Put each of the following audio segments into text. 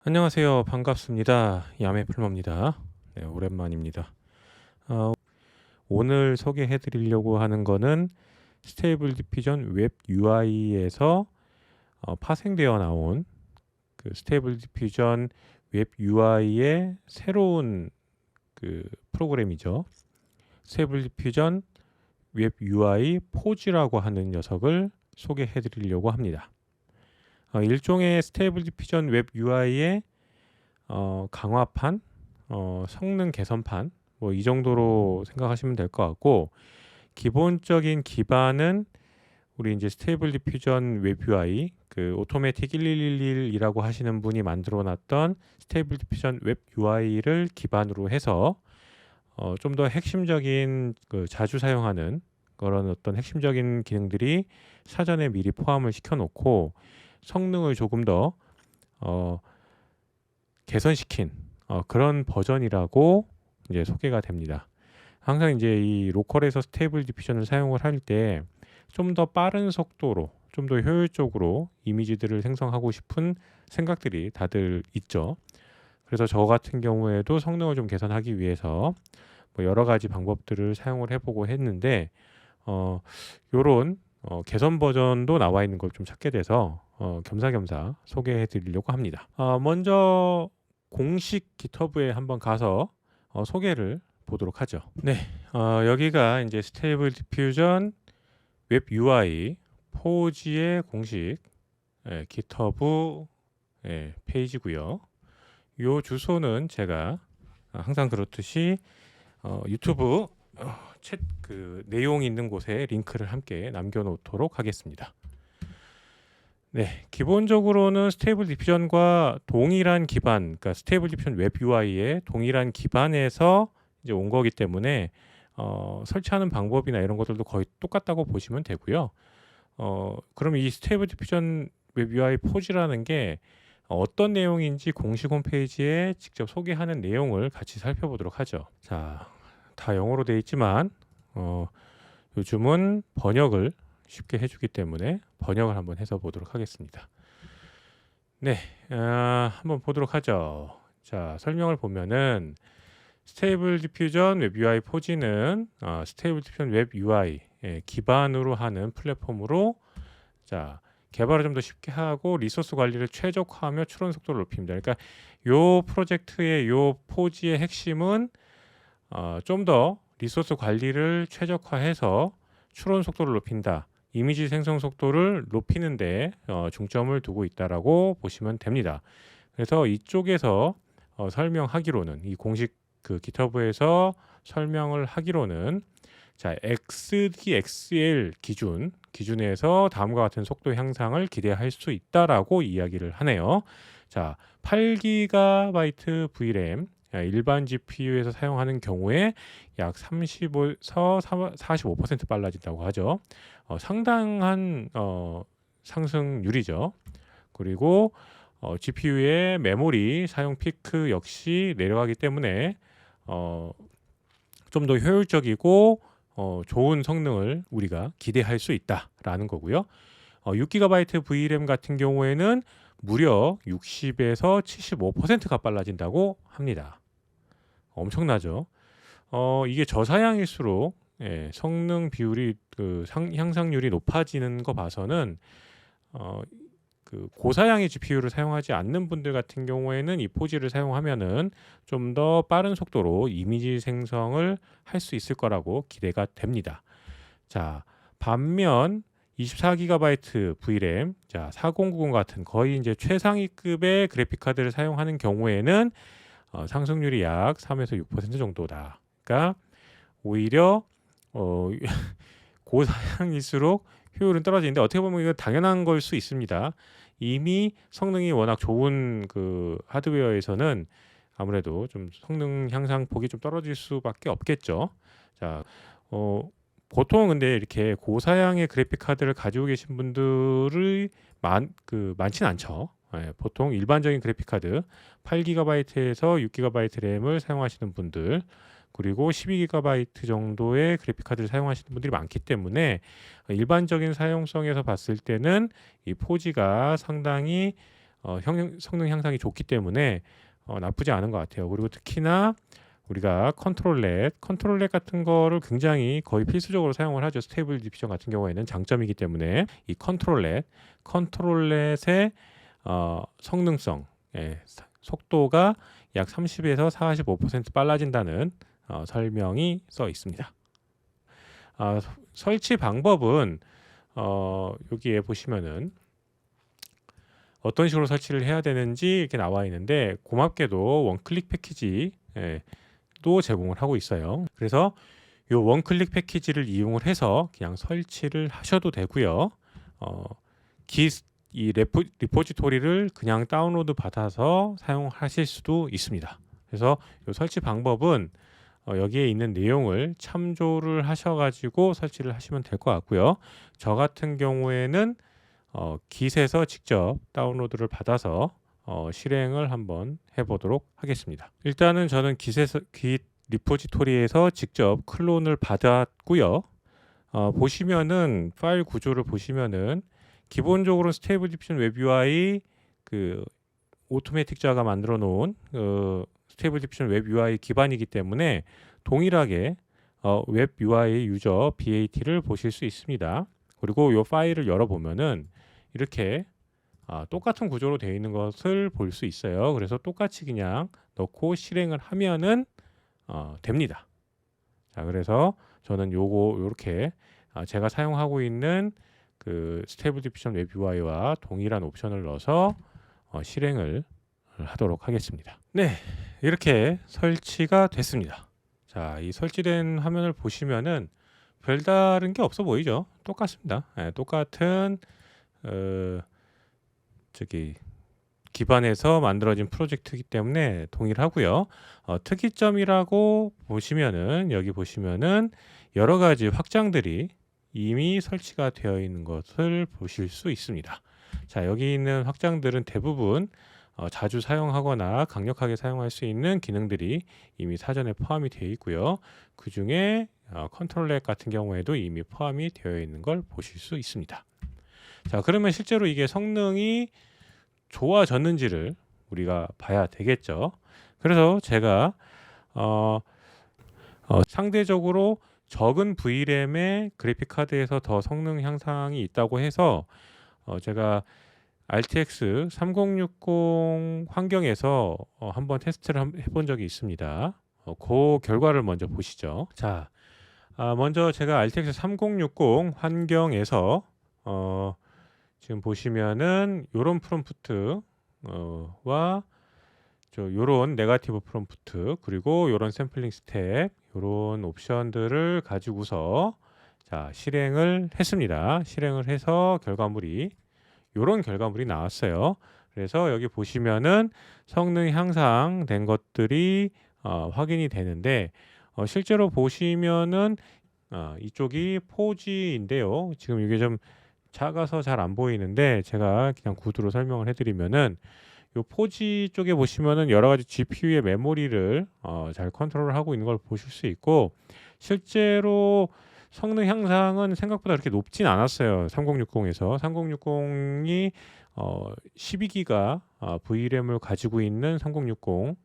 안녕하세요. 반갑습니다. 야매플머입니다. 네, 오랜만입니다. 어, 오늘 소개해 드리려고 하는 거는 스테이블 디퓨전 웹 UI에서 파생되어 나온 그 스테이블 디퓨전 웹 UI의 새로운 그 프로그램이죠. 스테이블 디퓨전 웹 UI 포즈라고 하는 녀석을 소개해 드리려고 합니다. 일종의 스테이블 디퓨전 웹 UI의 강화판, 성능 개선판, 뭐 이 정도로 생각하시면 될 것 같고, 기본적인 기반은 우리 이제 스테이블 디퓨전 웹 UI, 그 오토매틱 1111이라고 하시는 분이 만들어 놨던 스테이블 디퓨전 웹 UI를 기반으로 해서 좀 더 핵심적인 그 자주 사용하는 그런 어떤 핵심적인 기능들이 사전에 미리 포함을 시켜 놓고 성능을 조금 더 개선시킨 그런 버전이라고 이제 소개가 됩니다. 항상 이제 이 로컬에서 스테이블 디퓨전을 사용을 할 때 좀 더 빠른 속도로 좀 더 효율적으로 이미지들을 생성하고 싶은 생각들이 다들 있죠. 그래서 저 같은 경우에도 성능을 좀 개선하기 위해서 뭐 여러 가지 방법들을 사용을 해보고 했는데 요런 개선 버전도 나와 있는 걸 좀 찾게 돼서 겸사겸사 소개해 드리려고 합니다. 먼저 공식 GitHub에 한번 가서 소개를 보도록 하죠. 네, 여기가 이제 스테이블 디퓨전 웹 UI 포지의 공식 GitHub 페이지고요. 요 주소는 제가 항상 그렇듯이 유튜브 챗 그 내용 있는 곳에 링크를 함께 남겨놓도록 하겠습니다. 네, 기본적으로는 스테이블 디퓨전과 동일한 기반, 그러니까 스테이블 디퓨전 웹 UI의 동일한 기반에서 이제 온 거기 때문에 설치하는 방법이나 이런 것들도 거의 똑같다고 보시면 되고요. 그럼 이 스테이블 디퓨전 웹 UI 포즈라는 게 어떤 내용인지 공식 홈페이지에 직접 소개하는 내용을 같이 살펴보도록 하죠. 자, 다 영어로 되어 있지만 요즘은 번역을 쉽게 해주기 때문에 번역을 한번 해서 보도록 하겠습니다. 네, 한번 보도록 하죠. 자, 설명을 보면은 스테이블 디퓨전 웹 UI 포지는 스테이블 디퓨전 웹 UI 기반으로 하는 플랫폼으로 자 개발을 좀 더 쉽게 하고 리소스 관리를 최적화하며 추론 속도를 높입니다. 그러니까 요 프로젝트의 요 포지의 핵심은 좀 더 리소스 관리를 최적화해서 추론 속도를 높인다. 이미지 생성 속도를 높이는데 중점을 두고 있다라고 보시면 됩니다. 그래서 이쪽에서 설명하기로는 이 공식 그 GitHub에서 설명을 하기로는 자 XDXL 기준에서 다음과 같은 속도 향상을 기대할 수 있다라고 이야기를 하네요. 자 8GB VRAM 일반 GPU에서 사용하는 경우에 약 30에서 45% 빨라진다고 하죠. 상당한 상승률이죠. 그리고 GPU의 메모리 사용 피크 역시 내려가기 때문에 좀 더 효율적이고 좋은 성능을 우리가 기대할 수 있다라는 거고요. 6GB VRAM 같은 경우에는 무려 60에서 75%가 빨라진다고 합니다. 엄청나죠. 이게 저사양일수록 성능 비율이 그 향상률이 높아지는 거 봐서는 그 고사양의 GPU를 사용하지 않는 분들 같은 경우에는 이 포지를 사용하면은 좀 더 빠른 속도로 이미지 생성을 할 수 있을 거라고 기대가 됩니다. 자, 반면 24GB VRAM, 자, 4090 같은 거의 이제 최상위급의 그래픽 카드를 사용하는 경우에는 상승률이 약 3에서 6% 정도다. 그러니까 오히려 고사양일수록 효율은 떨어지는데 어떻게 보면 이거 당연한 걸 수 있습니다. 이미 성능이 워낙 좋은 그 하드웨어에서는 아무래도 좀 성능 향상 폭이 좀 떨어질 수밖에 없겠죠. 자, 보통 근데 이렇게 고사양의 그래픽 카드를 가지고 계신 분들이 많지는 않죠. 보통 일반적인 그래픽 카드 8GB에서 6GB 램을 사용하시는 분들 그리고 12GB 정도의 그래픽 카드를 사용하시는 분들이 많기 때문에 일반적인 사용성에서 봤을 때는 이 포지가 상당히 성능 향상이 좋기 때문에 나쁘지 않은 것 같아요. 그리고 특히나 우리가 컨트롤렛 같은 거를 굉장히 거의 필수적으로 사용을 하죠. 스테이블 디퓨전 같은 경우에는 장점이기 때문에 이 컨트롤렛의 성능성, 속도가 약 30에서 45% 빨라진다는 설명이 써 있습니다. 설치 방법은 여기에 보시면은 어떤 식으로 설치를 해야 되는지 이렇게 나와 있는데, 고맙게도 원클릭 패키지 또 제공을 하고 있어요. 그래서 이 원클릭 패키지를 이용을 해서 그냥 설치를 하셔도 되고요. 이 리포지토리를 그냥 다운로드 받아서 사용하실 수도 있습니다. 그래서 이 설치 방법은 여기에 있는 내용을 참조를 하셔가지고 설치를 하시면 될 것 같고요. 저 같은 경우에는 Git에서 직접 다운로드를 받아서 실행을 한번 해보도록 하겠습니다. 일단은 저는 Git 리포지토리에서 직접 클론을 받았고요. 보시면은 파일 구조를 보시면은 기본적으로 스테이블 디퓨전 웹 UI 그 오토매틱자가 만들어 놓은 스테이블 디퓨전 웹 UI 기반이기 때문에 동일하게 웹 UI 유저 BAT를 보실 수 있습니다. 그리고 이 파일을 열어보면은 이렇게 똑같은 구조로 되어 있는 것을 볼 수 있어요. 그래서 똑같이 그냥 넣고 실행을 하면은 됩니다. 자, 그래서 저는 요렇게 제가 사용하고 있는 그 스테이블 디퓨전 웹 UI와 동일한 옵션을 넣어서 실행을 하도록 하겠습니다. 네, 이렇게 설치가 됐습니다. 자, 이 설치된 화면을 보시면은 별다른 게 없어 보이죠? 똑같습니다. 똑같은 기반에서 만들어진 프로젝트이기 때문에 동일하고요. 특이점이라고 보시면은 여기 보시면은 여러 가지 확장들이 이미 설치가 되어 있는 것을 보실 수 있습니다. 자, 여기 있는 확장들은 대부분 자주 사용하거나 강력하게 사용할 수 있는 기능들이 이미 사전에 포함이 되어 있고요. 그 중에 컨트롤렛 같은 경우에도 이미 포함이 되어 있는 걸 보실 수 있습니다. 자, 그러면 실제로 이게 성능이 좋아졌는지를 우리가 봐야 되겠죠. 그래서 제가 상대적으로 적은 VRAM의 그래픽 카드에서 더 성능 향상이 있다고 해서 제가 RTX 3060 환경에서 한번 테스트를 해본 적이 있습니다. 그 결과를 먼저 보시죠. 자, 먼저 제가 RTX 3060 환경에서 지금 보시면은 요런 프롬프트 와 요런 네거티브 프롬프트, 그리고 요런 샘플링 스텝, 요런 옵션들을 가지고서 자, 실행을 했습니다. 실행을 해서 요런 결과물이 나왔어요. 그래서 여기 보시면은 성능 향상된 것들이 확인이 되는데, 실제로 보시면은 이쪽이 4G인데요. 지금 이게 좀 작아서 잘 안 보이는데 제가 그냥 구두로 설명을 해드리면은, 요 4G 쪽에 보시면은 여러 가지 GPU의 메모리를 잘 컨트롤을 하고 있는 걸 보실 수 있고, 실제로 성능 향상은 생각보다 그렇게 높진 않았어요. 3060에서 3060이 12기가 VRAM을 가지고 있는 3060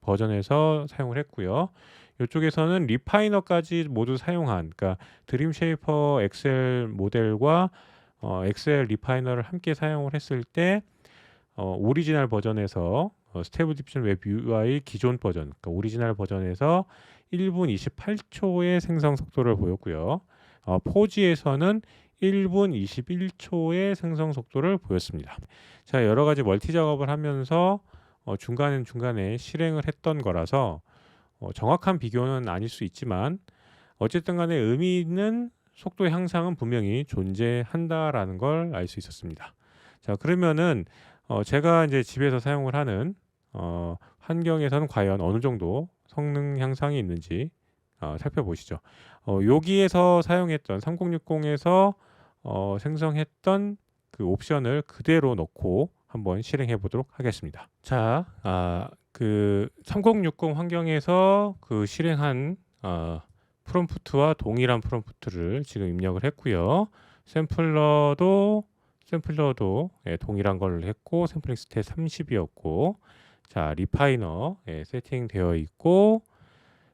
버전에서 사용을 했고요. 이쪽에서는 리파이너까지 모두 사용한, 그러니까 드림 쉐이퍼 엑셀 모델과 엑셀 리파이너를 함께 사용을 했을 때 오리지널 버전에서 스테이블 디퓨전 웹 UI 기존 버전, 그러니까 오리지널 버전에서 1분 28초의 생성 속도를 보였고요. 4G에서는 1분 21초의 생성 속도를 보였습니다. 자, 여러 가지 멀티 작업을 하면서 중간에 실행을 했던 거라서 정확한 비교는 아닐 수 있지만, 어쨌든 간에 의미 있는 속도 향상은 분명히 존재한다라는 걸 알 수 있었습니다. 자, 그러면은 제가 이제 집에서 사용을 하는 환경에서는 과연 어느 정도 성능 향상이 있는지 살펴보시죠. 여기에서 사용했던 3060에서 생성했던 그 옵션을 그대로 넣고 한번 실행해 보도록 하겠습니다. 자, 그 3060 환경에서 그 실행한 프롬프트와 동일한 프롬프트를 지금 입력을 했고요. 샘플러도 샘플러도 동일한 걸 했고 샘플링 스탯 30이었고 자 리파이너 세팅되어 있고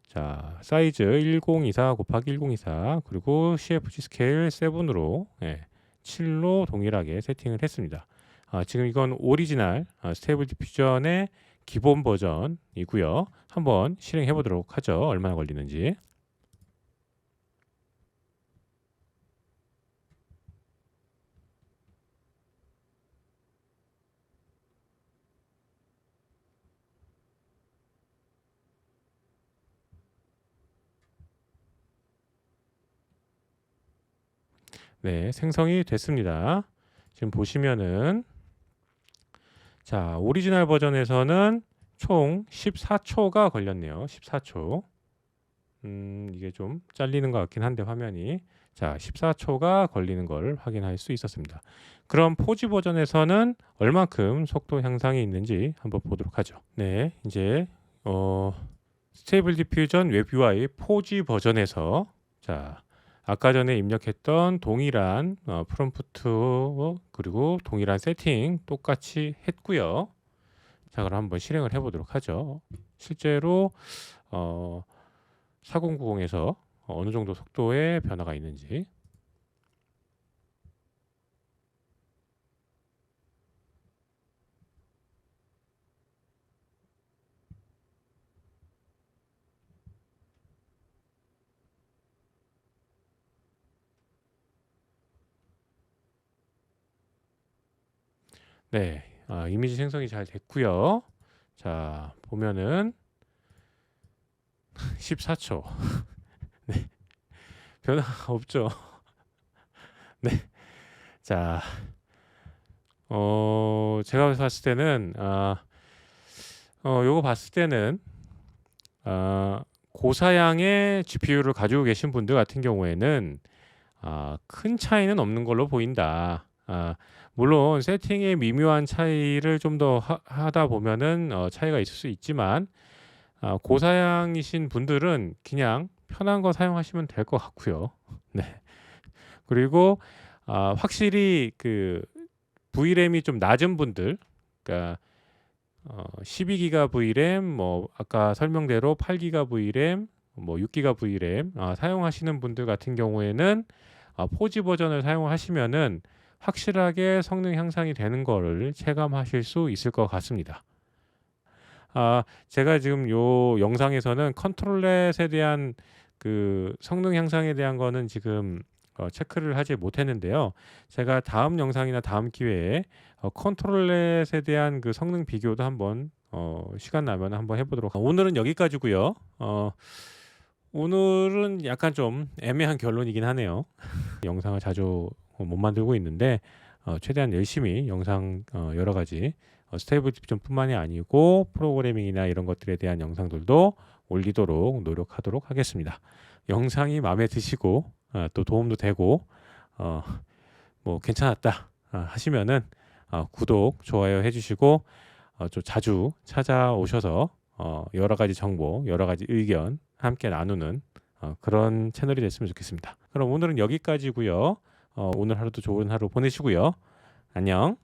자 사이즈 1024 곱하기 1024 그리고 CFG 스케일 7으로 7로 동일하게 세팅을 했습니다. 지금 이건 오리지널 스테이블 디퓨전의 기본 버전이고요. 한번 실행해 보도록 하죠. 얼마나 걸리는지. 네, 생성이 됐습니다. 지금 보시면은 자, 오리지널 버전에서는 총 14초가 걸렸네요. 14초. 이게 좀 잘리는 것 같긴 한데 화면이 자 14초가 걸리는 걸 확인할 수 있었습니다. 그럼 포지 버전에서는 얼만큼 속도 향상이 있는지 한번 보도록 하죠. 네, 이제 스테이블 디퓨전 웹 UI 포지 버전에서 자 아까 전에 입력했던 동일한 프롬프트 그리고 동일한 세팅 똑같이 했고요. 자 그럼 한번 실행을 해보도록 하죠. 실제로 4090에서 어느 정도 속도의 변화가 있는지. 네, 이미지 생성이 잘 됐고요. 자 보면은 14초. 네, 변화가 없죠. 네, 자, 제가 봤을 때는 요거 봤을 때는 고사양의 GPU를 가지고 계신 분들 같은 경우에는 큰 차이는 없는 걸로 보인다. 물론 세팅의 미묘한 차이를 좀 더 하다 보면은 차이가 있을 수 있지만 고사양이신 분들은 그냥 편한 거 사용하시면 될 것 같고요. 네. 그리고 확실히 그 V램이 좀 낮은 분들, 그러니까 12기가 V램, 뭐 아까 설명대로 8기가 V램, 뭐 6기가 V램 사용하시는 분들 같은 경우에는 포지 버전을 사용하시면은 확실하게 성능 향상이 되는 거를 체감하실 수 있을 것 같습니다. 제가 지금 요 영상에서는 컨트롤렛에 대한 그 성능 향상에 대한 거는 지금 체크를 하지 못했는데요. 제가 다음 영상이나 다음 기회에 컨트롤렛에 대한 그 성능 비교도 한번 시간 나면 한번 해보도록. 오늘은 여기까지고요. 오늘은 약간 좀 애매한 결론이긴 하네요. 영상을 자주 못 만들고 있는데 최대한 열심히 영상 여러 가지 스테이블 디퓨전뿐만이 아니고 프로그래밍이나 이런 것들에 대한 영상들도 올리도록 노력하도록 하겠습니다. 영상이 마음에 드시고 또 도움도 되고 뭐 괜찮았다 하시면은 구독, 좋아요 해주시고 좀 자주 찾아오셔서 여러 가지 정보, 여러 가지 의견 함께 나누는 그런 채널이 됐으면 좋겠습니다. 그럼 오늘은 여기까지고요. 오늘 하루도 좋은 하루 보내시고요. 안녕.